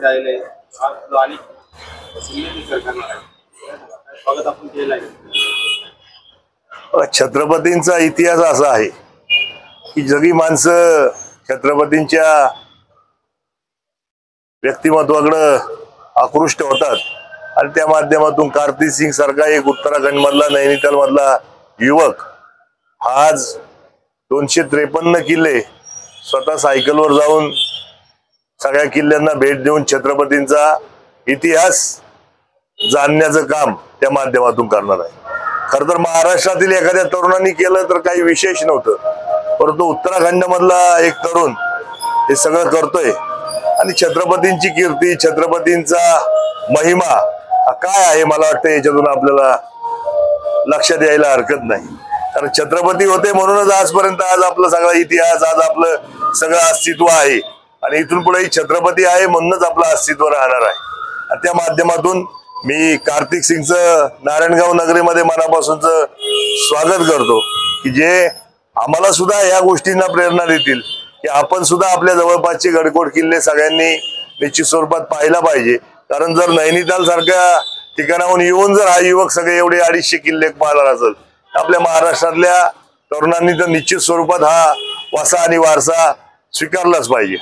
छत्रपती आलेले आज आणि सरकारने स्वागत आपण केलेलं आहे। छत्रपतींचा इतिहास असा आहे की जगी माणसं छत्रपतींच्या व्यक्तिमत्वाकडे आकृष्ट होतात आणि त्या माध्यमातून कार्तिक सिंग सारखा एक उत्तराखंड मधला नैनिताल मधला युवक आज 253 किल्ले स्वतः सायकलवर जाऊन सगळ्या किल्ल्यांना भेट देऊन छत्रपतींचा इतिहास जाणण्याचं काम त्या माध्यमातून करणार आहे। खरं तर महाराष्ट्रातील एखाद्या तरुणांनी केलं तर काही विशेष नव्हतं, परंतु उत्तराखंड मधला एक तरुण हे सगळं करतोय आणि छत्रपतींची कीर्ती, छत्रपतींचा महिमा काय आहे मला वाटतं याच्यातून आपल्याला लक्षात यायला हरकत नाही। कारण छत्रपती होते म्हणूनच आजपर्यंत आज आपला सगळा इतिहास, आज आपलं सगळं अस्तित्व आहे आणि इथून पुढे छत्रपती आहे म्हणूनच आपलं अस्तित्व राहणार आहे। आणि त्या माध्यमातून मी कार्तिक सिंगचं नारायणगाव नगरीमध्ये मनापासूनच स्वागत करतो की जे आम्हाला सुद्धा या गोष्टींना प्रेरणा देतील की आपण सुद्धा आपल्या जवळपासचे गडकोट किल्ले सगळ्यांनी निश्चित स्वरूपात पाहायला पाहिजे। कारण जर नैनिताल सारख्या ठिकाणाहून येऊन जर हा युवक सगळे एवढे 250 किल्ले पाहणार असेल तर आपल्या महाराष्ट्रातल्या तरुणांनी तर निश्चित स्वरूपात हा वासा आणि वारसा स्वीकारलाच पाहिजे।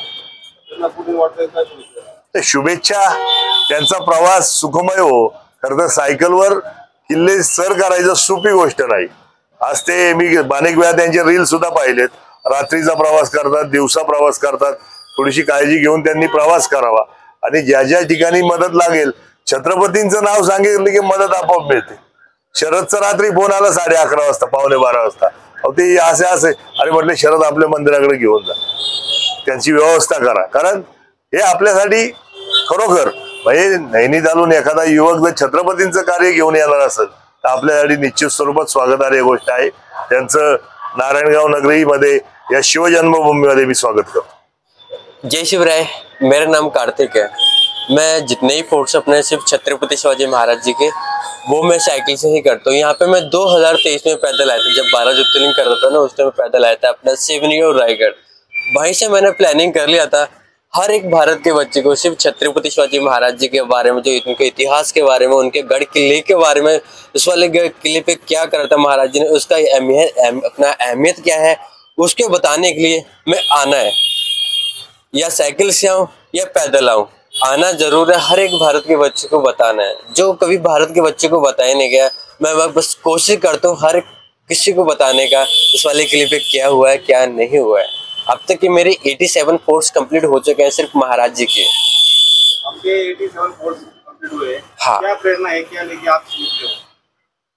शुभेच्छा, त्यांचा प्रवास सुखमय हो। खरं तर सायकलवर किल्ले सर करायचं सोपी गोष्ट नाही। आज ते मी अनेक वेळा त्यांचे रील सुद्धा पाहिलेत, रात्रीचा प्रवास करतात, दिवसा प्रवास करतात, थोडीशी काळजी घेऊन त्यांनी प्रवास करावा आणि ज्या ज्या ठिकाणी मदत लागेल छत्रपतींचं नाव सांगितलं की मदत आपोआप मिळते। शरदचा रात्री फोन आला 11:30 वाजता, 11:45 वाजता, ते असे अरे म्हटले शरद आपल्या मंदिराकडे घेऊन जा, त्यांची व्यवस्था करा। कारण हे आपल्यासाठी खरोखर म्हणजे नैनितालहून एखादा युवक जर छत्रपतींचं कार्य घेऊन येणार असेल तर आपल्यासाठी निश्चित स्वरूपात स्वागतार्ह गोष्ट आहे। त्यांचं नारायणगाव नगरीमध्ये या शिवजन्मभूमीमध्ये मी स्वागत करतो। जय शिवराय, मेरा नाम कार्तिक है। मैं जितने ही फोर्ट्स अपने सिर्फ छत्रपति शिवाजी महाराज जी के वो मैं साइकिल से ही करता हूँ। यहाँ पे मैं 2023 में पैदल आया था, जब 12 ज्योतिर्लिंग कर रहा था ना उस टाइम पैदल आया था अपना सिवनी और रायगढ़। वहीं से मैंने प्लानिंग कर लिया था हर एक भारत के बच्चे को सिर्फ छत्रपति शिवाजी महाराज जी के बारे में, जो उनके इतिहास के बारे में, उनके गढ़ किले के बारे में, उस वाले किले पे क्या करा था महाराज जी ने, उसका अपना अहमियत क्या है उसके बताने के लिए मैं आना है। या साइकिल से आऊँ या पैदल आऊँ, आना जरूर है। हर एक भारत के बच्चे को बताना है, जो कभी भारत के बच्चे को बताया नहीं गया। मैं बस कोशिश करता हूँ हर किसी को बताने का इस वाले किले पे क्या हुआ है क्या नहीं हुआ है। अब तक कि मेरे 87 फोर्ट्स कंप्लीट हो चुके हैं सिर्फ महाराज जी के। आपके 87 फोर्ट्स कंप्लीट हुए। हाँ। क्या प्रेरणा है, क्या लेके आप सीखते हो?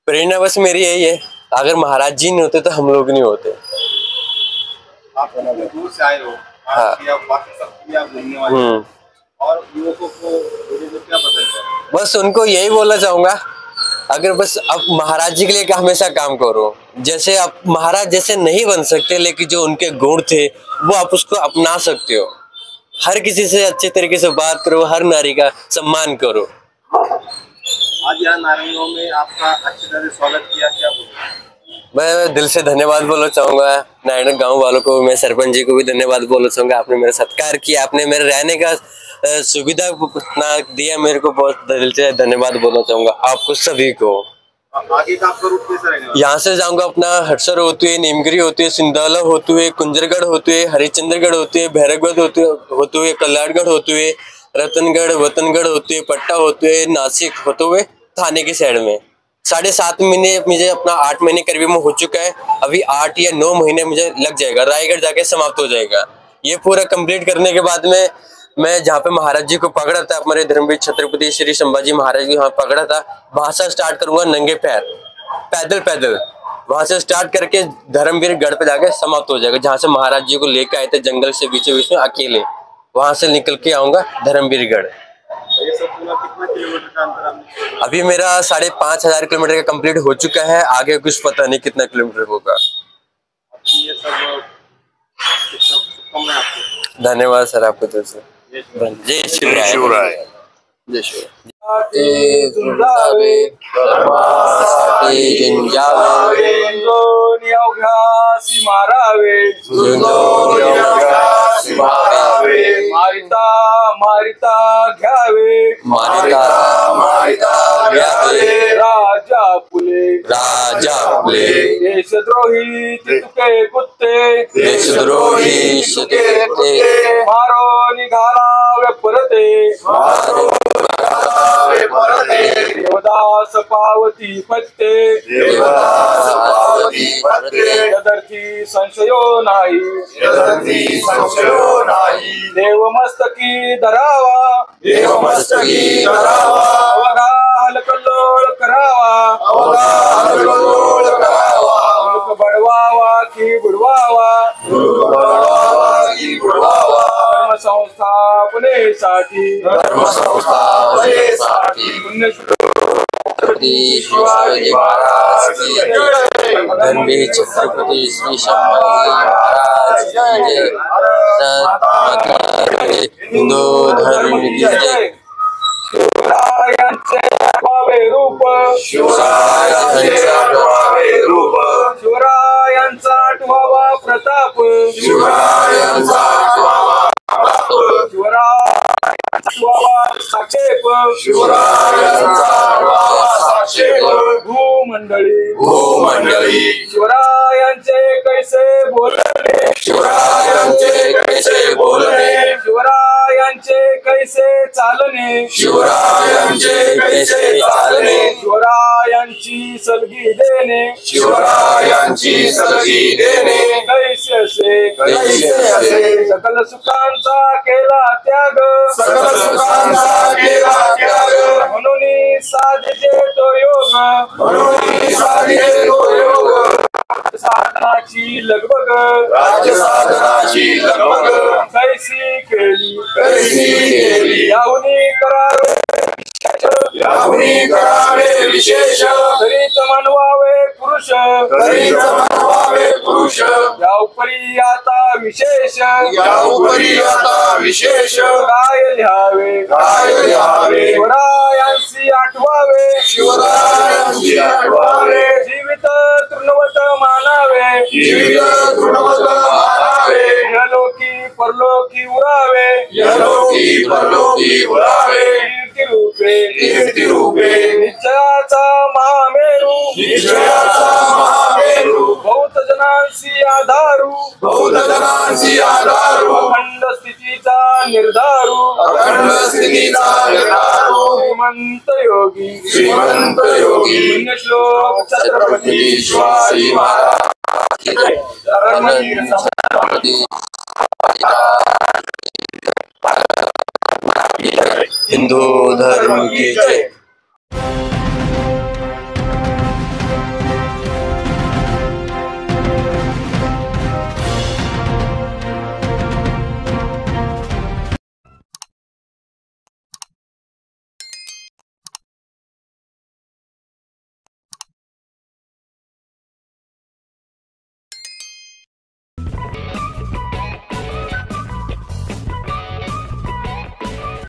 प्रेरणा बस मेरी यही है, अगर महाराज जी नहीं होते तो हम लोग नहीं होते। आप दूर से आए हो, हाँ। बाकी सब आप घूमने वाले हो और युवकों को क्या पता है? बस उनको यही बोलना चाहूंगा, अगर बस अब महाराज जी के लिए हमेशा काम करो। जैसे आप महाराज जैसे नहीं बन सकते, लेकिन जो उनके गुण थे वो आप उसको अपना सकते हो। हर किसी से अच्छे तरीके से बात करो, हर नारी का सम्मान करो। आज यहाँ नारायणगांव में आपका अच्छी तरह से स्वागत किया, क्या बोलूं? मैं दिल से धन्यवाद बोलना चाहूंगा नारायण गांव वालों को, मैं सरपंच जी को भी धन्यवाद बोलना चाहूंगा। आपने मेरा सत्कार किया, आपने मेरे रहने का सुविधा ना दिया, मेरे को बहुत दिल से धन्यवाद बोलना चाहूंगा आपको सभी को। आगे का आपका रूट कैसा रहेगा? यहाँ से जाऊंगा अपना हटसर होते हुए, नीमगिरी होते हुए, सिंधाला होते हुए, कुंजरगढ़ होते हुए, हरिश्चंद्रगढ़ होते हुए, भैरवगढ़ होते हुए, कल्याणगढ़ होते हुए, रतनगढ़ वतनगढ़ होते हुए, पट्टा होते हुए, नासिक होते हुए, थाने की साइड में 7.5 महीने मुझे अपना 8 महीने करीब में हो चुका है। अभी 8 या 9 महीने मुझे लग जाएगा, रायगढ़ जाके समाप्त हो जाएगा। ये पूरा कंप्लीट करने के बाद में मैं जहाँ पे महाराज जी को पकड़ा था, हमारे धर्मवीर छत्रपति श्री संभाजी महाराज जी वहाँ पकड़ा था, वहां से स्टार्ट करूंगा नंगे पैर, पैदल वहां से स्टार्ट करके धर्मवीर गढ़ पे जाके समाप्त हो जाएगा। जहाँ से महाराज जी को लेकर आए थे जंगल से बीचों बीच में अकेले, वहां से निकल के आऊंगा धर्मवीर गढ़। ये सब पूरा कितना किलोमीटर का अंतर? अभी मेरा 5,500 किलोमीटर का कंप्लीट हो चुका है, आगे कुछ पता नहीं कितना किलोमीटर होगा। ये सब धन्यवाद सर आपको तरफ से। जय शिवराय। जय शिवराय। भावे मारिता मारिता घ्यावे मारिता घ्यावे राजा फुले देशद्रोही तुके कुत्ते देशद्रोही शिते मारो निघालावे परते देवदास पावती पत्ते यदर्थी संशयो नाही देवमस्तकी धरावा अवघा हलकल्लोळ करावा मुलूक बडवावा की बुडवावा धर्मसंस्थापनेसाठी छत्रपती शिवाजी महाराज की जय धर्मवीर छत्रपती श्री संभाजी महाराज की जय हिंदू धर्म की जय शिवरायांचे आठवावे रूप शिवरायांचा आठवावा प्रताप भूमंडळी शिवरायांचे कैसे बोलणे शिवरायांचे कैसे चालणे शिवरायांची सलगी देणे कैसे असे सकल सुखांचा केला त्याग म्हणून साधे तो योग साधनाची लगबग कैसी केली याहुनी करावे विशेष करीत मनवावे पुरुष या उपरी आता विशेष काय लिहावे शिवरायांची आठवावे जीवित तृणवत मानावे इहलोकी परलोकी उरावे कीर्ती रूपे निश्चयाचा महामेरू बहुत जनांसी आधारू अखंड स्थितीचा निर्धारू श्रीमंत योगी पुण्यश्लोक छत्रपती शिवाजी महाराज की जय हिंदू धर्म की जय।